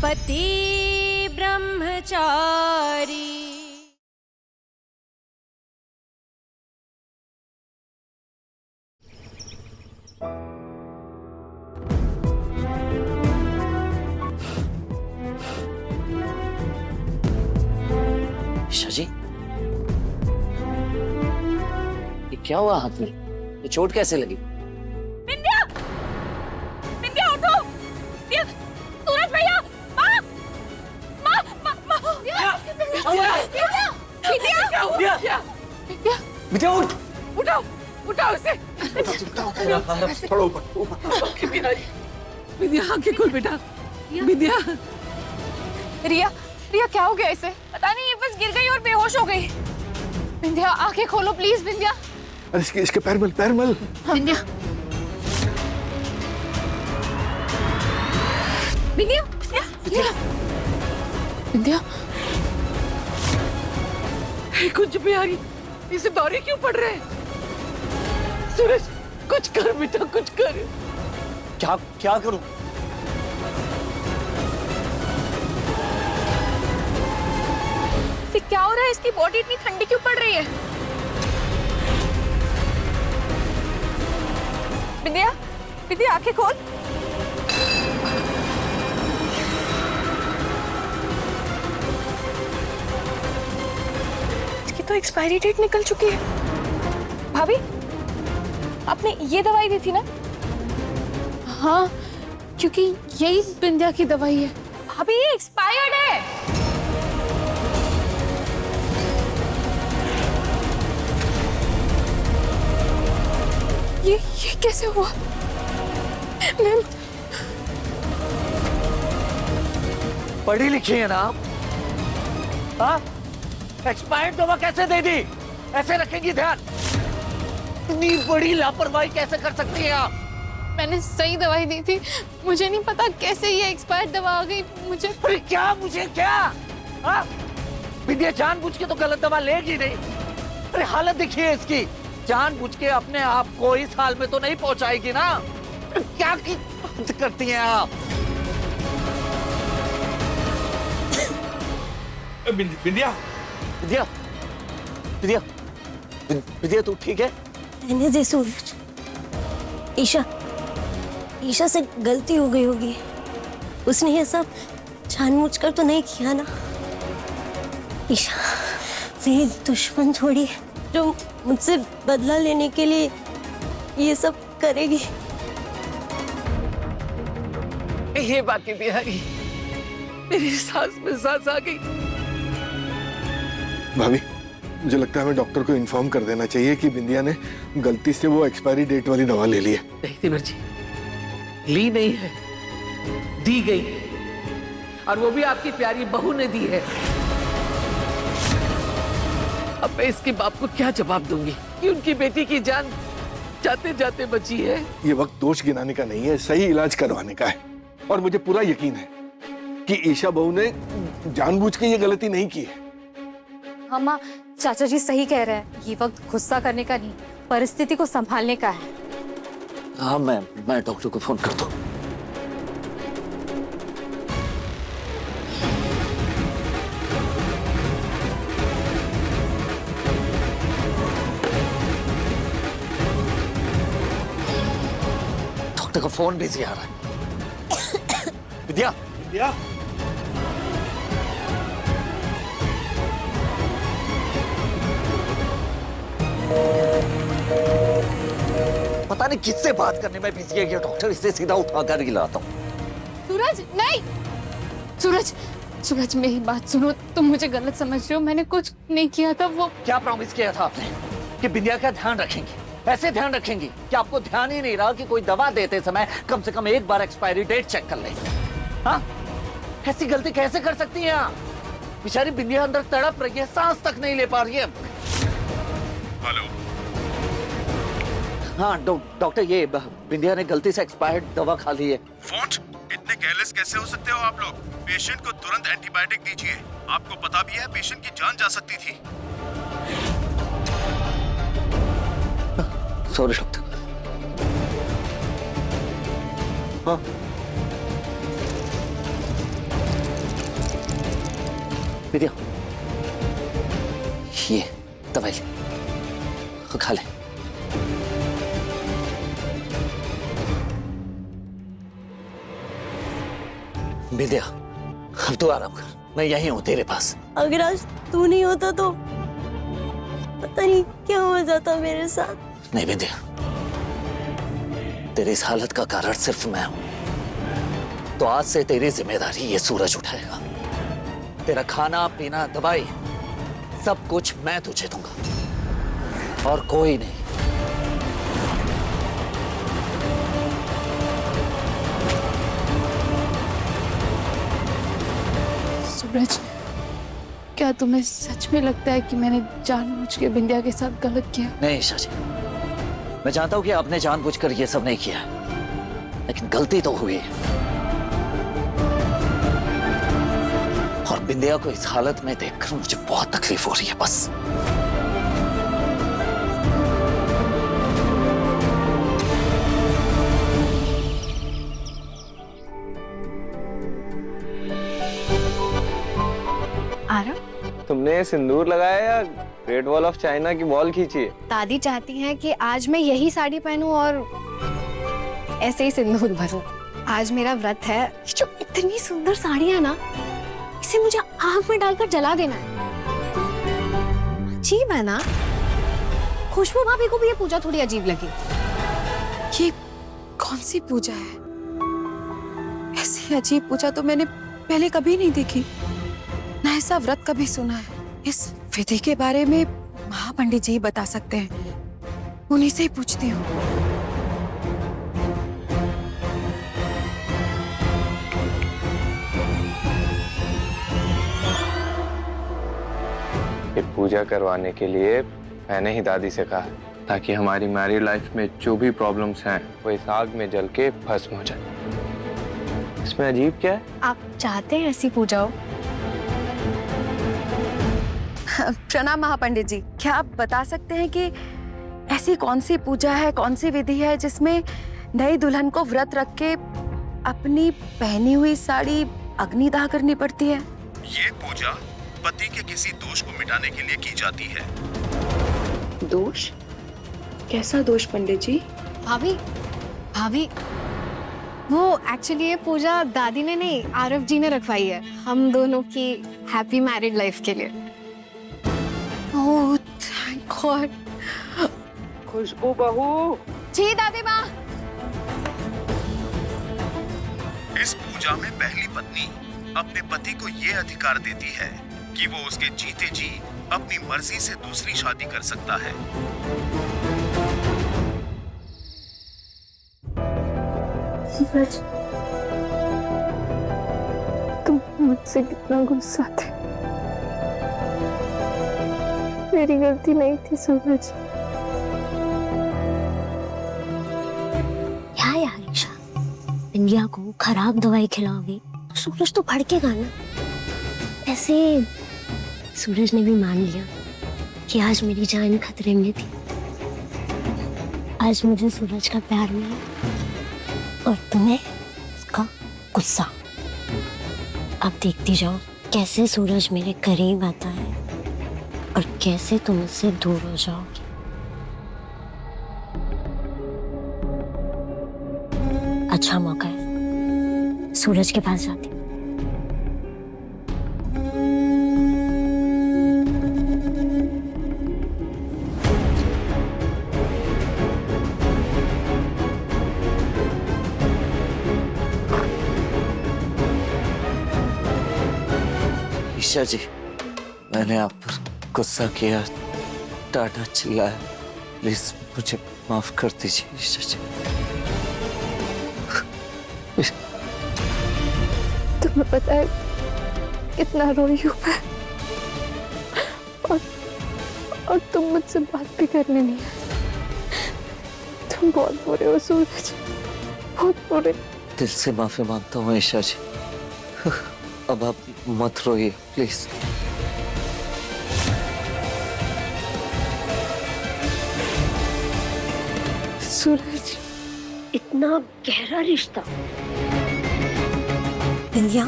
पति ब्रह्मचारी। शजी, ये क्या हुआ हाथ में? ये चोट कैसे लगी? विंध्या, विंध्या उठो! सूरज भैया, माँ, माँ, माँ, माँ, विद्या उठ! उठाओ, उठाओ उसे! थोड़ा ऊपर। विद्या आंखें खोल बेटा। विद्या, रिया, रिया क्या हो गया इसे? पता नहीं, ये बस गिर गई और बेहोश हो गई। विंध्या आंखें खोलो प्लीज विंध्या। अरे इसके पैर मल, पैर मल। विंध्या, विंध्या, विंध्या, विंध्या, कुछ भी आ रही, इसे दौरे क्यों पड़ रहे हैं? सूरज, कुछ कर बेटा, कुछ कर। क्या करूं? इसे क्या हो रहा है? इसकी बॉडी इतनी ठंडी क्यों पड़ रही है? विंध्या, विंध्या आंखें खोल। इसकी तो एक्सपायरी डेट निकल चुकी है। भाभी, आपने ये दवाई दी थी ना? हाँ, क्योंकि यही विंध्या की दवाई है। भाभी ये एक्सपायर्ड है। ये कैसे हुआ? मैम, पढ़ी लिखी है ना आप? हाँ? एक्सपायर्ड दवा कैसे दे दी? ऐसे रखेंगी ध्यान? इतनी बड़ी लापरवाही कैसे कर सकती है आप? मैंने सही दवाई दी थी, मुझे नहीं पता कैसे ये एक्सपायर्ड दवा आ गई मुझे। अरे क्या मुझे क्या? हाँ? विद्या जानबूझ के तो गलत दवा लेगी नहीं। अरे हालत देखिए इसकी, जानबूझ के अपने आप को इस हाल में तो नहीं पहुंचाएगी ना। क्या करती हैं आप? विंध्या, विद्या, विद्या, विद्या तू ठीक है? रहने दे सूरज। ईशा से गलती हो गई होगी। उसने ये सब जानबूझकर तो नहीं किया ना। ईशा मेरी दुश्मन थोड़ी है जो मुझसे बदला लेने के लिए ये सब करेगी। ये बाकी बिहारी, मेरी सांस में सांस आ गई। भाभी, मुझे लगता है हमें डॉक्टर को इन्फॉर्म कर देना चाहिए कि बिंदिया ने गलती से वो एक्सपायरी डेट वाली दवा ले ली है। नहीं तिमर जी, ली नहीं है, दी गई, और वो भी आपकी प्यारी बहू ने दी है। अब मैं इसके बाप को क्या जवाब दूंगी कि उनकी बेटी की जान जाते जाते बची है? ये वक्त दोष गिनाने का नहीं है, सही इलाज करवाने का है। और मुझे पूरा यकीन है कि ईशा बहू ने जानबूझ के ये गलती नहीं की है। हाँ माँ, चाचा जी सही कह रहे हैं। ये वक्त गुस्सा करने का नहीं, परिस्थिति को संभालने का है। हाँ, मैं डॉक्टर को फोन करता हूँ। डॉक्टर का फोन बिजी आ रहा है। विद्या, विद्या, पता नहीं किससे बात करने में बिजी है ये डॉक्टर। इसे सीधा उठा कर ही लाता हूँ। सूरज नहीं, सूरज, सूरज मेरी बात सुनो। तुम मुझे गलत समझ रहे हो, मैंने कुछ नहीं किया था। वो क्या प्रॉमिस किया था आपने कि बिंदिया का ध्यान रखेंगी? ऐसे ध्यान रखेंगी कि आपको ध्यान ही नहीं रहा कि कोई दवा देते समय कम से कम एक बार एक्सपायरी डेट चेक कर ले। हाँ, ऐसी गलती कैसे कर सकती हैं आप? बेचारी बिंदिया अंदर तड़प रही है, सांस तक नहीं ले पा रही है। हेलो। हाँ डॉक्टर, ये बिंदिया ने गलती से एक्सपायर्ड दवा खा ली है। फोर्ट, इतने केयरलेस कैसे हो सकते हो आप लोग? पेशेंट को तुरंत एंटीबायोटिक दीजिए। आपको पता भी है पेशेंट की जान जा सकती थी। Sorry doctor. हाँ, विद्या, ये दवाई ले, खा ले। विद्या, अब तू आराम कर, मैं यहीं हूं तेरे पास। अगर आज तू नहीं होता तो पता नहीं क्या हो जाता मेरे साथ। नहीं विद्या, तेरी इस हालत का कारण सिर्फ मैं हूं, तो आज से तेरी जिम्मेदारी ये सूरज उठाएगा। तेरा खाना पीना दवाई सब कुछ मैं तुझे दूंगा और कोई नहीं। सूरज, क्या तुम्हें सच में लगता है कि मैंने जानबूझ के बिंदिया के साथ गलत किया? नहीं ईशा जी, मैं जानता हूं कि आपने जानबूझकर ये सब नहीं किया, लेकिन गलती तो हुई है। और बिंदिया को इस हालत में देखकर मुझे बहुत तकलीफ हो रही है बस। तुमने सिंदूर लगाया या ग्रेट वॉल ऑफ चाइना की वॉल खींची है? दादी चाहती हैं कि आज मैं यही साड़ी पहनूं और ऐसे ही सिंदूर भरूं। आज मेरा व्रत है। ये जो इतनी सुंदर साड़ी है ना, इसे मुझे आग में डालकर जला देना है। अजीब है ना? खुशबू भाभी को भी ये पूजा थोड़ी अजीब लगी। ये कौन सी पूजा है? ऐसी अजीब पूजा तो मैंने पहले कभी नहीं देखी, ना ऐसा व्रत कभी सुना है। इस विधि के बारे में महापंडित जी बता सकते हैं, उन्हीं से ही पूछती हूँ। ये पूजा करवाने के लिए मैंने ही दादी से कहा, ताकि हमारी मैरिड लाइफ में जो भी प्रॉब्लम्स हैं वो इस आग में जल के भस्म हो जाए। इसमें अजीब क्या है? आप चाहते हैं ऐसी पूजा हो? प्रणाम महापंडित जी, क्या आप बता सकते हैं कि ऐसी कौन सी पूजा है, कौन सी विधि है जिसमें नई दुल्हन को व्रत रख के अपनी पहनी हुई साड़ी अग्निदाह करनी पड़ती है? ये पूजा पति के किसी दोष को मिटाने के लिए की जाती है। दोष? कैसा दोष पंडित जी? भाभी, भाभी, वो एक्चुअली ये पूजा दादी ने नहीं, आरव जी ने रखवाई है हम दोनों की हैप्पी मैरिड लाइफ के लिए। ओह, थैंक गॉड। खुशबू बहू। जी दादी माँ। इस पूजा में पहली पत्नी अपने पति को ये अधिकार देती है कि वो उसके जीते जी अपनी मर्जी से दूसरी शादी कर सकता है। सूरज, तुम मुझसे कितना गुस्सा थे। मेरी गलती नहीं थी सूरज। क्या यार ईशा, बिंदिया को खराब दवाई खिलाओगी तो सूरज तो भड़केगा ना। ऐसे सूरज ने भी मान लिया कि आज मेरी जान खतरे में थी। आज मुझे सूरज का प्यार मिला और तुम्हें उसका गुस्सा। अब देखती जाओ कैसे सूरज मेरे करीब आता है और कैसे तुम इससे दूर हो जाओगी। अच्छा मौका है, सूरज के पास जाती हूँ। ईशा जी, मैंने आप पर गुस्सा किया, डांटा, चिल्लाया, प्लीज मुझे माफ कर दीजिए ईशा जी। तुम्हें पता है कितना रोई हूँ मैं, और तुम मुझसे बात भी करने नहीं आए। तुम बहुत बुरे हो सूरज, बहुत बुरे। दिल से माफी मांगता हूँ ईशा जी, अब आप मत रोइए प्लीज। सूरज, इतना गहरा रिश्ता। बिंदिया,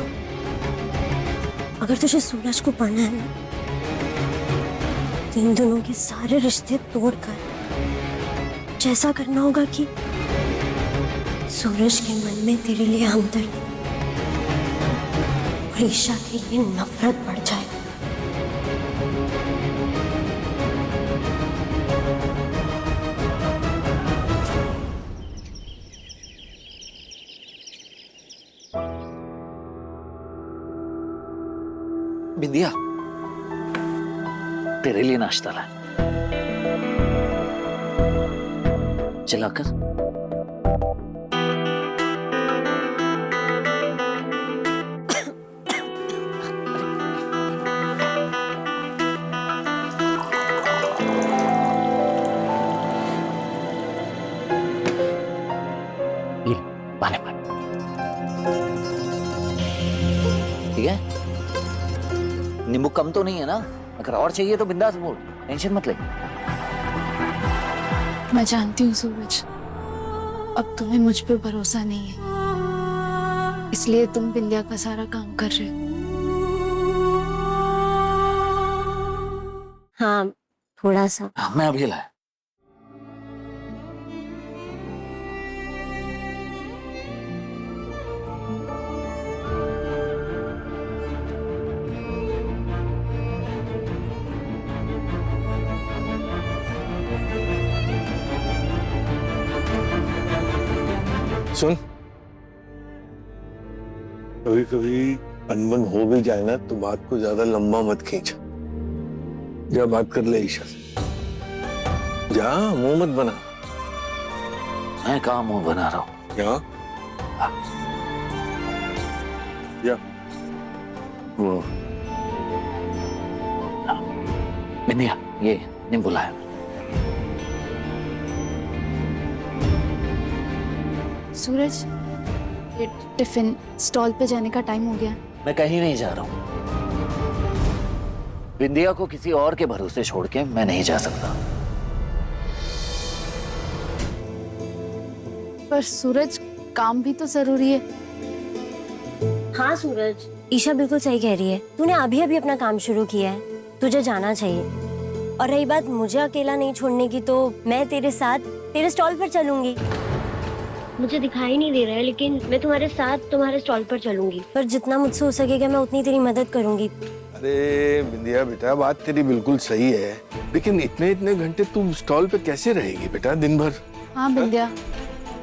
अगर तुझे सूरज को पाना है ना, तो इन दोनों के सारे रिश्ते तोड़कर जैसा करना होगा कि सूरज के मन में तेरे लिए हमदर्दी और ईशा के लिए नफरत बढ़ जाए। बिंदिया, तेरे लिए नाश्ता लाया। चलाकर पानी पानी, ठीक है? नींबू कम तो नहीं है ना? अगर और चाहिए तो बिंदास बोल, टेंशन मत ले। मैं जानती हूँ सूरज, अब तुम्हें मुझ पे भरोसा नहीं है, इसलिए तुम बिंदिया का सारा काम कर रहे हो। हाँ, थोड़ा सा। मैं अभी लाया। सुन, कभी कभी अनबन हो भी जाए ना तो बात को ज्यादा लंबा मत खींच। जा बात कर ले ईशा से, जा, मुंह मत बना। मैं कहाँ मुंह बना रहा हूँ? क्या? जा। वो बिंदिया, ये नींबू लाया। सूरज, ये टिफिन स्टॉल पे जाने का टाइम हो गया। मैं कहीं नहीं जा रहा हूँ। बिंदिया को किसी और के भरोसे छोड़ के मैं नहीं जा सकता। पर सूरज, काम भी तो जरूरी है। हाँ सूरज, ईशा बिल्कुल सही कह रही है। तूने अभी अभी अपना काम शुरू किया है, तुझे जाना चाहिए। और रही बात मुझे अकेला नहीं छोड़ने की, तो मैं तेरे साथ तेरे स्टॉल पर चलूंगी। मुझे दिखाई नहीं दे रहा है, लेकिन मैं तुम्हारे साथ तुम्हारे स्टॉल पर चलूंगी। पर जितना मुझसे हो सकेगा मैं उतनी तेरी मदद करूंगी। अरे बिंदिया बेटा, बात तेरी बिल्कुल सही है, लेकिन इतने इतने घंटे तुम स्टॉल पे कैसे रहेगी बेटा दिन भर? हाँ बिंदिया,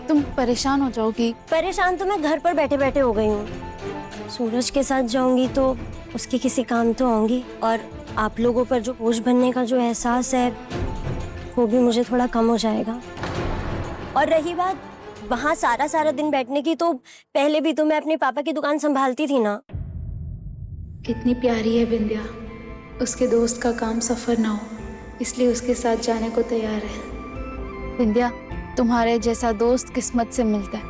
तुम परेशान हो जाओगी। परेशान तो मैं घर पर बैठे बैठे हो गई हूँ। सूरज के साथ जाऊंगी तो उसके किसी काम तो आऊंगी, और आप लोगों पर जो बोझ बनने का जो एहसास है वो भी मुझे थोड़ा कम हो जाएगा। और रही बात वहाँ सारा दिन बैठने की, तो पहले भी तो मैं अपने पापा की दुकान संभालती थी ना। कितनी प्यारी है बिंदिया, उसके दोस्त का काम सफर ना हो इसलिए उसके साथ जाने को तैयार है। बिंदिया, तुम्हारे जैसा दोस्त किस्मत से मिलता है।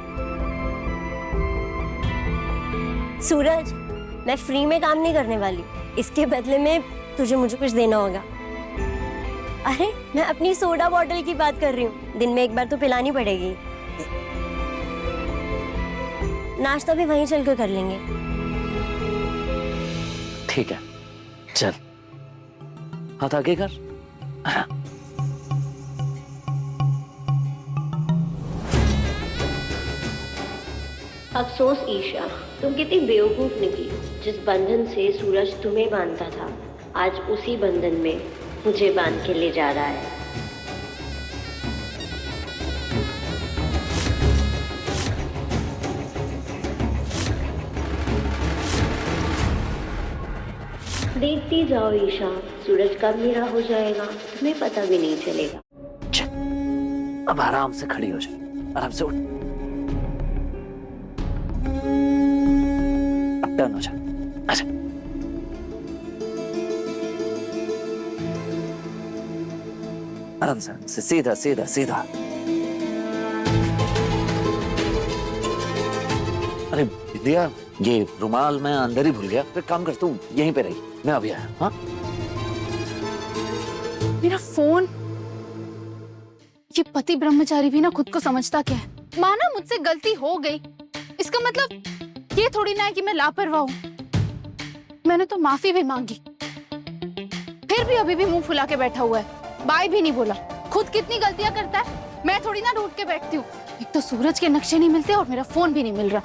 सूरज, मैं फ्री में काम नहीं करने वाली, इसके बदले में तुझे मुझे कुछ देना होगा। अरे मैं अपनी सोडा बॉटल की बात कर रही हूँ, दिन में एक बार तो पिलानी पड़ेगी। नाश्ता भी वहीं चलकर कर लेंगे। ठीक है, चल, हाथ आगे कर। अफसोस ईशा, तुम कितनी बेवकूफ निकली। जिस बंधन से सूरज तुम्हें बांधता था, आज उसी बंधन में मुझे बांध के ले जा रहा है। देखती जाओ ईशा, सूरज कब मेरा हो जाएगा तुम्हें पता भी नहीं चलेगा। चल, अब आराम से खड़ी हो जाए, आराम से उठ, अब टर्न हो जा। अच्छा, आराम से, सीधा सीधा सीधा। अरे विद्या, ये रुमाल मैं अंदर ही भूल गया। फिर काम कर, तू यहीं पे रही, मैं अभी आया। हाँ, मेरा फोन। ये पति ब्रह्मचारी भी ना खुद को समझता क्या है। माना मुझसे गलती हो गई, इसका मतलब ये थोड़ी ना है कि मैं लापरवाह हूं। मैंने तो माफी भी मांगी, फिर भी अभी भी मुंह फुला के बैठा हुआ है, बाय भी नहीं बोला। खुद कितनी गलतियां करता है, मैं थोड़ी ना ढूंढ के बैठती हूँ। एक तो सूरज के नक्शे नहीं मिलते और मेरा फोन भी नहीं मिल रहा।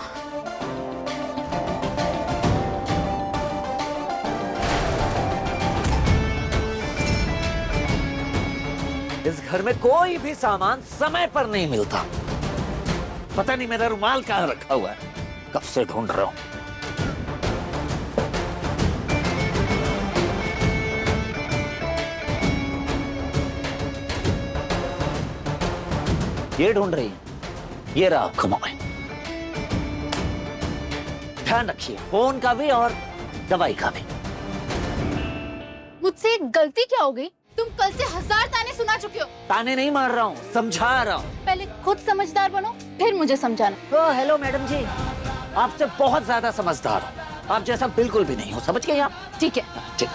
इस घर में कोई भी सामान समय पर नहीं मिलता। पता नहीं मेरा रुमाल कहाँ रखा हुआ है, कब से ढूंढ रहा हूं। ये ढूंढ रही है, ये रहा आपका मोबाइल। ध्यान रखिए, फोन का भी और दवाई का भी। मुझसे एक गलती क्या हो गई? तुम कल से 1000 ताने सुना चुके हो। ताने नहीं मार रहा हूँ, समझा रहा हूँ। पहले खुद समझदार बनो, फिर मुझे समझाना। ओ हेलो मैडम जी, आपसे बहुत ज्यादा समझदार हूँ। आप जैसा बिल्कुल भी नहीं हो, समझ गए आप? ठीक है। ठीक।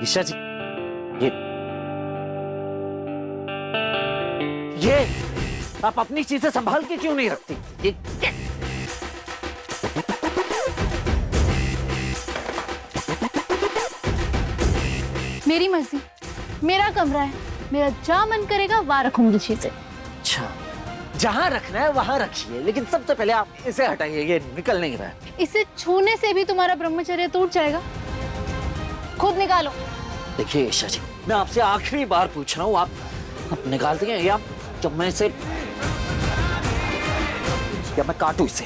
ईशा जी, ये आप अपनी चीजें संभाल के क्यों नहीं रखती? ये मेरी मर्जी, मेरा कमरा है, मेरा जहाँ मन करेगा वहाँ रखूंगी चीजें। अच्छा, जहाँ रखना है वहाँ रखिए, लेकिन सबसे पहले आप इसे हटाइए, ये निकल नहीं रहा है। इसे छूने से भी तुम्हारा ब्रह्मचर्य टूट जाएगा, खुद निकालो। देखिए ईशा जी, मैं आपसे आखिरी बार पूछ रहा हूँ, आप निकाल दिए या जब मैं इसे, या मैं काटू इसे?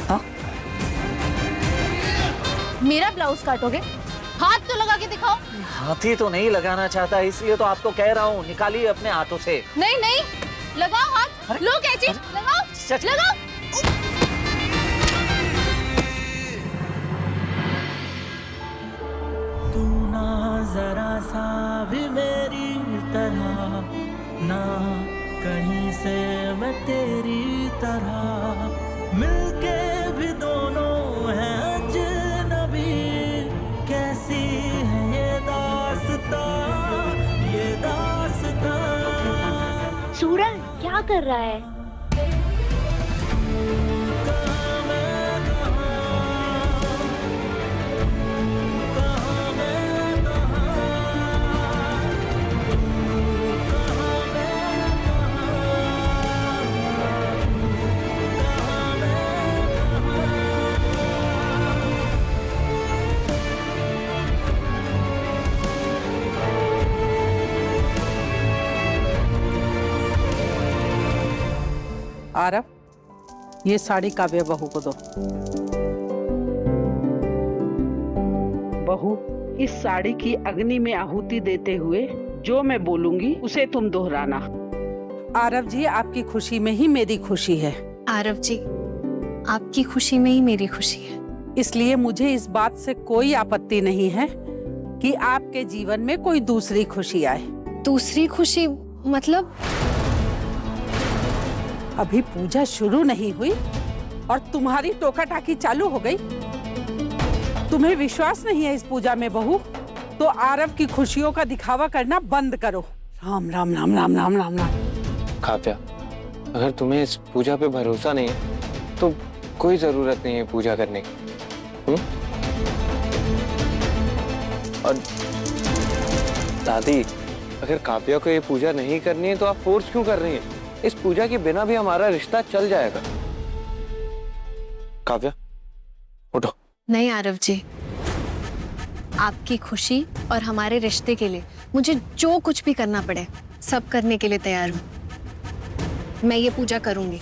हाँ? मेरा ब्लाउज काटोगे? हाथ तो लगा के दिखाओ। हाथी तो नहीं लगाना चाहता, इसलिए तो आपको कह रहा हूँ, निकालिए अपने हाथों से। नहीं नहीं, लगाओ हाथ, लो कैची, लगाओ, लगाओ। तू ना जरा सा भी मेरी तरह, ना कहीं से मैं तेरी तरह, मिलके भी दोनों हैं अजनबी, कैसी है ये दास्तां, ये दास्तां। सूरज क्या कर रहा है? आरव, ये साड़ी काव्या बहू को दो। बहू, इस साड़ी की अग्नि में आहुति देते हुए जो मैं बोलूंगी उसे तुम दोहराना। आरव जी, आपकी खुशी में ही मेरी खुशी है। आरव जी, आपकी खुशी में ही मेरी खुशी है। इसलिए मुझे इस बात से कोई आपत्ति नहीं है कि आपके जीवन में कोई दूसरी खुशी आए। दूसरी खुशी मतलब? अभी पूजा शुरू नहीं हुई और तुम्हारी टोका टाकी चालू हो गई। तुम्हें विश्वास नहीं है इस पूजा में बहू, तो आरव की खुशियों का दिखावा करना बंद करो। राम राम राम राम राम राम राम। काव्या, अगर तुम्हें इस पूजा पे भरोसा नहीं है तो कोई जरूरत नहीं है पूजा करने की। और दादी, अगर काव्या को ये पूजा नहीं करनी है तो आप फोर्स क्यों कर रही हैं? इस पूजा के बिना भी हमारा रिश्ता चल जाएगा। काव्या, उठो। नहीं आरव जी, आपकी खुशी और हमारे रिश्ते के लिए मुझे जो कुछ भी करना पड़े सब करने के लिए तैयार हूँ। मैं ये पूजा करूंगी।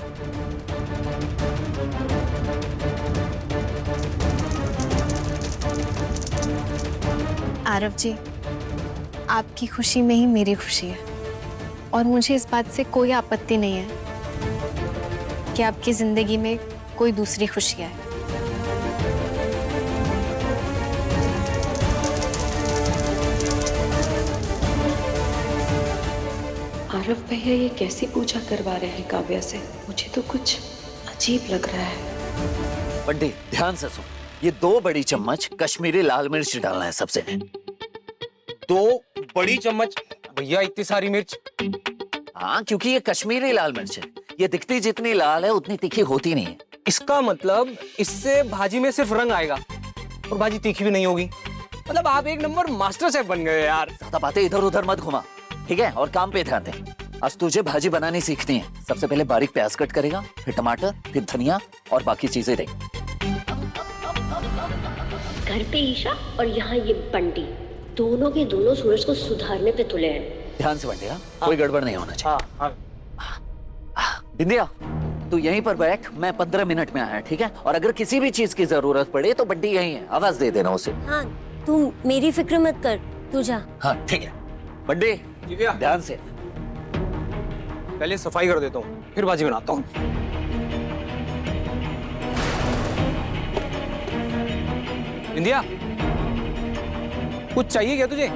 आरव जी, आपकी खुशी में ही मेरी खुशी है और मुझे इस बात से कोई आपत्ति नहीं है कि आपकी जिंदगी में कोई दूसरी खुशी आए। आरव भैया ये कैसी पूजा करवा रहे हैं काव्या से? मुझे तो कुछ अजीब लग रहा है। बंटी ध्यान से सुन, ये 2 बड़ी चम्मच कश्मीरी लाल मिर्च डालना है सबसे। 2 बड़ी चम्मच? भैया इतनी सारी मिर्च? हाँ, क्योंकि ये कश्मीरी लाल मिर्च है। ये दिखती जितनी लाल है उतनी तीखी होती नहीं है। इसका मतलब इससे भाजी में सिर्फ रंग आएगा और भाजी तीखी भी नहीं होगी। मतलब आप एक नंबर मास्टर शेफ बन गए यार। ज्यादा बातें इधर उधर मत घुमा, ठीक है? और काम पे ध्यान दे। आज तुझे भाजी बनानी सीखनी है। सबसे पहले बारीक प्याज कट करेगा, फिर टमाटर, फिर धनिया और बाकी चीजें दे। घर पे ईशा और यहाँ ये बंटी, दोनों के दोनों सूरज को सुधारने पे तुले हैं। ध्यान से बंटिया, कोई गड़बड़ नहीं होना चाहिए। बिंदिया तू यहीं पर बैठ, मैं 15 मिनट में आया, ठीक है? और अगर किसी भी चीज की जरूरत पड़े तो बंटी यहीं है, आवाज दे देना उसे। हाँ, तू मेरी फिक्र मत कर, तू जा। हाँ ठीक है बंटी, ध्यान से। पहले सफाई कर देता हूँ, फिर भाजी बनाता हूँ। इंदिया, कुछ चाहिए क्या तुझे?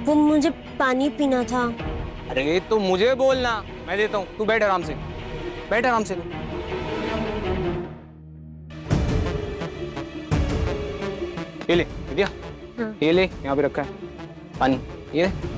वो मुझे पानी पीना था। अरे तो मुझे बोलना, मैं देता हूँ। तू बैठ आराम से, बैठ आराम से। ये ले इंदिया, ये ले, यहाँ पे रखा है पानी, ये ले।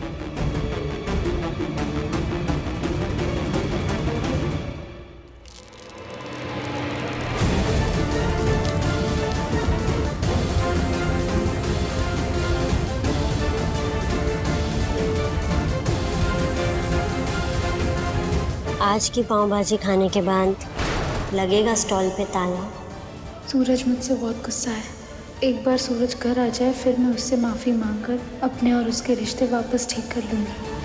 आज की पाव भाजी खाने के बाद लगेगा स्टॉल पे ताला। सूरज मुझसे बहुत गुस्सा है। एक बार सूरज घर आ जाए फिर मैं उससे माफ़ी मांगकर अपने और उसके रिश्ते वापस ठीक कर लूँगी।